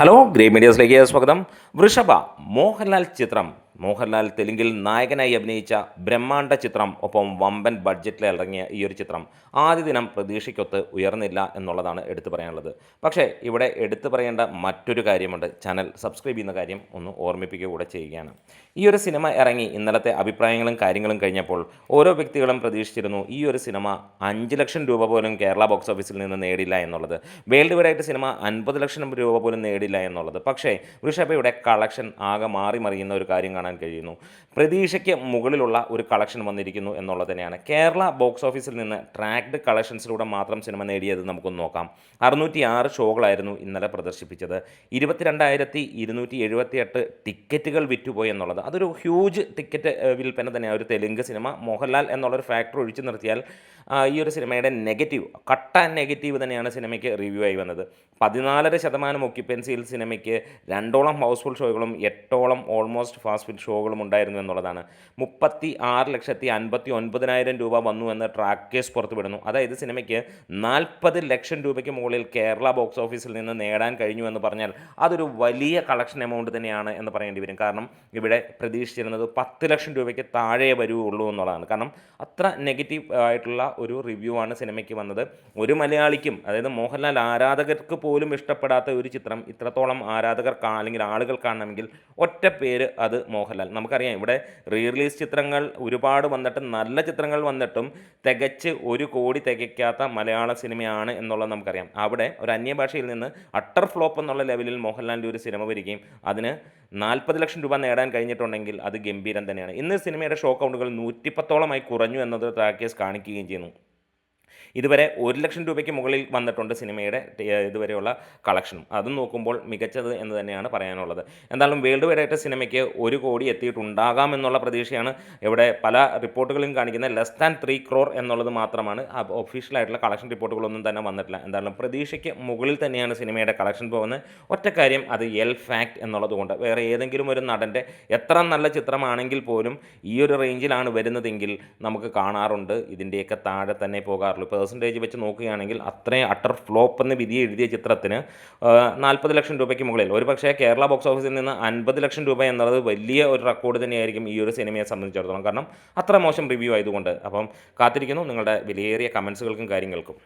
Hello grey മീഡിയസിലേക്ക് സ്വാഗതം. വൃഷഭ മോഹൻലാൽ ചിത്രം. മോഹൻലാൽ തെലുങ്കിൽ നായകനായി അഭിനയിച്ച ബ്രഹ്മാണ്ഡ ചിത്രം, ഒപ്പം വമ്പൻ ബഡ്ജറ്റിൽ ഇറങ്ങിയ ഈ ഒരു ചിത്രം ആദ്യ ദിനം പ്രതീക്ഷയ്ക്കൊത്ത് ഉയർന്നില്ല എന്നുള്ളതാണ് എടുത്തു പറയാനുള്ളത്. പക്ഷേ ഇവിടെ എടുത്തു പറയേണ്ട മറ്റൊരു കാര്യമുണ്ട്. ചാനൽ സബ്സ്ക്രൈബ് ചെയ്യുന്ന കാര്യം ഒന്ന് ഓർമ്മിപ്പിക്കുക കൂടെ ചെയ്യുകയാണ്. ഈ ഒരു സിനിമ ഇറങ്ങി ഇന്നലത്തെ അഭിപ്രായങ്ങളും കാര്യങ്ങളും കഴിഞ്ഞപ്പോൾ ഓരോ വ്യക്തികളും പ്രതീക്ഷിച്ചിരുന്നു ഈ ഒരു സിനിമ 5 ലക്ഷം രൂപ പോലും കേരള ബോക്സ് ഓഫീസിൽ നിന്ന് നേടില്ല എന്നുള്ളത്. വേൾഡ് വൈഡ് ആയിട്ട് സിനിമ 50 ലക്ഷം രൂപ പോലും നേടില്ല എന്നുള്ളത്. പക്ഷേ വൃഷഭയുടെ കളക്ഷൻ ആകെ മാറി മറിയുന്ന ഒരു കാര്യം കാണാൻ കഴിയുന്നു. പ്രതീക്ഷയ്ക്ക് മുകളിലുള്ള ഒരു കളക്ഷൻ വന്നിരിക്കുന്നു എന്നുള്ളത് തന്നെയാണ്. കേരള ബോക്സ് ഓഫീസിൽ നിന്ന് ട്രാക്ഡ് കളക്ഷൻസിലൂടെ മാത്രം സിനിമ നേടിയത് നമുക്കൊന്ന് നോക്കാം. 606 ഷോകളായിരുന്നു ഇന്നലെ പ്രദർശിപ്പിച്ചത്. 22,278 ടിക്കറ്റുകൾ വിറ്റുപോയി എന്നുള്ളത് അതൊരു ഹ്യൂജ് ടിക്കറ്റ് വിൽപ്പന തന്നെയാണ്. ഒരു തെലുങ്ക് സിനിമ, മോഹൻലാൽ എന്നുള്ളൊരു ഫാക്ടർ ഒഴിച്ചു നിർത്തിയാൽ ഈ ഒരു സിനിമയുടെ നെഗറ്റീവ്, കട്ട നെഗറ്റീവ് തന്നെയാണ് സിനിമയ്ക്ക് റിവ്യൂ ആയി വന്നത്. 14% ഒക്യുപ്പൻസിയിൽ സിനിമയ്ക്ക് 2ഓളം ഹൗസ്ഫുൾ ഷോകളും 8ഓളം ഓൾമോസ്റ്റ് ഫാസ്റ്റ് ഫുഡ് ഷോകളും ഉണ്ടായിരുന്നു എന്നുള്ളതാണ്. 36,59,000 രൂപ വന്നു എന്ന് ട്രാക്കേഴ്സ് പുറത്തുവിടുന്നു. അതായത് സിനിമയ്ക്ക് 40 ലക്ഷം രൂപയ്ക്ക് മുകളിൽ കേരള ബോക്സ് ഓഫീസിൽ നിന്ന് നേടാൻ കഴിഞ്ഞു എന്ന് പറഞ്ഞാൽ അതൊരു വലിയ കളക്ഷൻ എമൗണ്ട് തന്നെയാണ് എന്ന് പറയേണ്ടി വരും. കാരണം ഇവിടെ പ്രതീക്ഷിച്ചിരുന്നത് 10 ലക്ഷം രൂപയ്ക്ക് താഴെ വരുള്ളൂ എന്നുള്ളതാണ്. കാരണം അത്ര നെഗറ്റീവ് ആയിട്ടുള്ള ഒരു റിവ്യൂ ആണ് സിനിമയ്ക്ക് വന്നത്. ഒരു മലയാളിക്കും, അതായത് മോഹൻലാൽ ആരാധകർക്ക് പോലും ഇഷ്ടപ്പെടാത്ത ഒരു ചിത്രം ഇത്രത്തോളം ആരാധകർ അല്ലെങ്കിൽ ആളുകൾ കാണണമെങ്കിൽ ഒറ്റ പേര്, അത് മോഹൻലാൽ. നമുക്കറിയാം ഇവിടെ റിലീസ് ചിത്രങ്ങൾ ഒരുപാട് വന്നിട്ടും, നല്ല ചിത്രങ്ങൾ വന്നിട്ടും തികച്ച് 1 കോടി തികയ്ക്കാത്ത മലയാള സിനിമയാണ് എന്നുള്ളത് നമുക്കറിയാം. അവിടെ ഒരു അന്യഭാഷയിൽ നിന്ന് അട്ടർ ഫ്ലോപ്പ് എന്നുള്ള ലെവലിൽ മോഹൻലാലിൻ്റെ ഒരു സിനിമ വരികയും അതിന് 40 ലക്ഷം രൂപ നേടാൻ കഴിഞ്ഞിട്ടുണ്ടെങ്കിൽ അത് ഗംഭീരം തന്നെയാണ്. ഇന്ന് സിനിമയുടെ ഷോ കൗണ്ടുകൾ 110ഓളമായി കുറഞ്ഞു എന്നത് ട്രാക്കേഴ്സ് കാണിക്കുകയും ചെയ്യുന്നു. ഇതുവരെ 1 ലക്ഷം രൂപയ്ക്ക് മുകളിൽ വന്നിട്ടുണ്ട് സിനിമയുടെ ഇതുവരെയുള്ള കളക്ഷനും. അതും നോക്കുമ്പോൾ മികച്ചത് എന്ന് തന്നെയാണ് പറയാനുള്ളത്. എന്തായാലും വേൾഡ് വൈഡ് ആയിട്ട് സിനിമയ്ക്ക് 1 കോടി എത്തിയിട്ടുണ്ടാകാം എന്നുള്ള പ്രതീക്ഷയാണ് ഇവിടെ പല റിപ്പോർട്ടുകളും കാണിക്കുന്നത്. ലെസ് ദാൻ 3 crore എന്നുള്ളത് മാത്രമാണ്. ഒഫീഷ്യലായിട്ടുള്ള കളക്ഷൻ റിപ്പോർട്ടുകളൊന്നും തന്നെ വന്നിട്ടില്ല. എന്തായാലും പ്രതീക്ഷയ്ക്ക് മുകളിൽ തന്നെയാണ് സിനിമയുടെ കളക്ഷൻ പോകുന്നത്. ഒറ്റ കാര്യം, അത് ഫാക്ട് എന്നുള്ളത് കൊണ്ട്. വേറെ ഏതെങ്കിലും ഒരു നടൻ്റെ എത്ര നല്ല ചിത്രമാണെങ്കിൽ പോലും ഈ ഒരു റേഞ്ചിലാണ് വരുന്നതെങ്കിൽ നമുക്ക് കാണാറുണ്ട് ഇതിൻ്റെയൊക്കെ താഴെ തന്നെ പോകാറുള്ളൂ. പെർസെൻറ്റേജ് വെച്ച് നോക്കുകയാണെങ്കിൽ അത്രയും അട്ടർ ഫ്ലോപ്പ് എന്ന് വിധി എഴുതിയ ചിത്രത്തിന് 40 ലക്ഷം രൂപയ്ക്ക് മുകളിൽ, ഒരു പക്ഷേ കേരള ബോക്സ് ഓഫീസിൽ നിന്ന് 50 ലക്ഷം രൂപ എന്നുള്ളത് വലിയ ഒരു റെക്കോർഡ് തന്നെയായിരിക്കും ഈ ഒരു സിനിമയെ സംബന്ധിച്ചിടത്തോളം. കാരണം അത്ര മോശം റിവ്യൂ ആയതുകൊണ്ട്. അപ്പം കാത്തിരിക്കുന്നു നിങ്ങളുടെ വിലയേറിയ കമൻസുകൾക്കും കാര്യങ്ങൾക്കും.